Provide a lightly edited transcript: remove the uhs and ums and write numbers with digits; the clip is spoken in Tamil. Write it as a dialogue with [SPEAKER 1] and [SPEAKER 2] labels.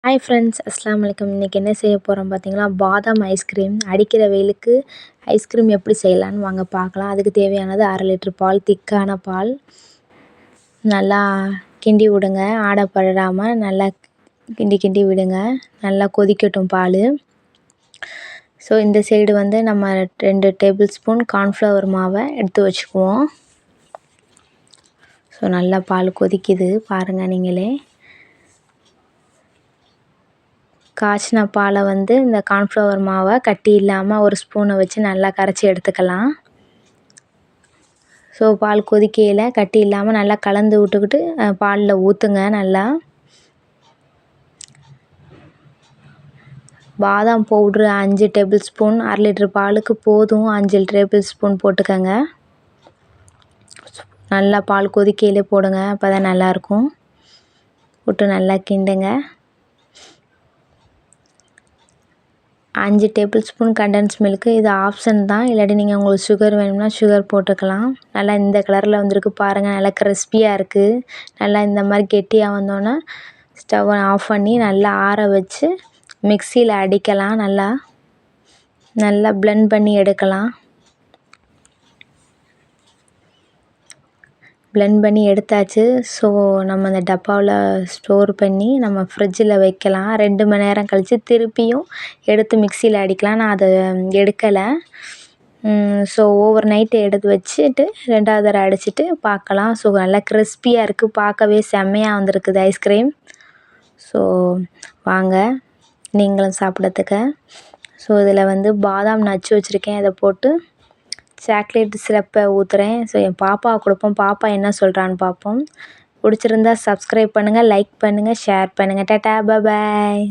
[SPEAKER 1] ஹாய் ஃப்ரெண்ட்ஸ், அஸ்ஸலாமு அலைக்கும். இன்றைக்கி என்ன செய்ய போகிறோம் பார்த்தீங்களா, பாதாம் ஐஸ்கிரீம். அடிக்கிற வெயிலுக்கு ஐஸ்கிரீம் எப்படி செய்யலான்னு வாங்க பார்க்கலாம். அதுக்கு தேவையானது 1/2 லிட்டர் பால், திக்கான பால். நல்லா கிண்டி விடுங்க, ஆடப்படாமல் நல்லா கிண்டி கிண்டி விடுங்க. நல்லா கொதிக்கட்டும் பால். ஸோ இந்த சைடு வந்து நம்ம 2 டேபிள் ஸ்பூன் கார்ன்ஃப்ளவர் மாவை எடுத்து வச்சுக்குவோம். ஸோ நல்லா பால் கொதிக்குது பாருங்கள் நீங்களே. காய்ச்சின பாலை வந்து இந்த கார்ன்ஃப்ளவர் மாவை கட்டி இல்லாமல் ஒரு ஸ்பூனை வச்சு நல்லா கரைச்சி எடுத்துக்கலாம். ஸோ பால் கொதிக்கையில் கட்டி இல்லாமல் நல்லா கலந்து விட்டுக்கிட்டு பாலில் ஊற்றுங்க. நல்லா பாதாம் பவுட்ரு 5 டேபிள் ஸ்பூன், 1/2 லிட்டர் பாலுக்கு போதும். 5 டேபிள் ஸ்பூன் போட்டுக்கோங்க. நல்லா பால் கொதிக்கையிலே போடுங்க, அப்போ தான் நல்லாயிருக்கும். விட்டு நல்லா கிண்டுங்க. 5 டேபிள் ஸ்பூன் கண்டென்ஸ் மில்க்கு, இது ஆப்ஷன் தான். இல்லாட்டி நீங்கள் உங்களுக்கு சுகர் வேணும்னா சுகர் போட்டுக்கலாம். நல்லா இந்த கலரில் வந்திருக்கு பாருங்கள், நல்லா கிறிஸ்பியாக இருக்குது. நல்லா இந்த மாதிரி கெட்டியாக வந்தோன்னே ஸ்டவ்வை ஆஃப் பண்ணி நல்லா ஆற வச்சு மிக்சியில் அடிக்கலாம். நல்லா பிளெண்ட் பண்ணி எடுக்கலாம். பிளெண்ட் பண்ணி எடுத்தாச்சு. ஸோ நம்ம அந்த டப்பாவில் ஸ்டோர் பண்ணி நம்ம ஃப்ரிட்ஜில் வைக்கலாம். 2 மணி நேரம் கழித்து திருப்பியும் எடுத்து மிக்சியில் அடிக்கலாம். நான் அதை எடுக்கலை. ஸோ ஓவர் நைட்டு எடுத்து வச்சுட்டு 2வது தடவை அடிச்சுட்டு பார்க்கலாம். ஸோ நல்லா கிறிஸ்பியாக இருக்குது, பார்க்கவே செம்மையாக வந்திருக்குது ஐஸ்கிரீம். ஸோ வாங்க நீங்களும் சாப்பிட்றதுக்கு. ஸோ இதில் வந்து பாதாம் நச்சு வச்சுருக்கேன், அதை போட்டு சாக்லேட் சிரப்பை ஊற்றுறேன். ஸோ என் பாப்பாவை கொடுப்போம், பாப்பா என்ன சொல்கிறான்னு பார்ப்போம். பிடிச்சிருந்தா சப்ஸ்கிரைப் பண்ணுங்கள், லைக் பண்ணுங்கள், ஷேர் பண்ணுங்கள். டாடா, பாய்.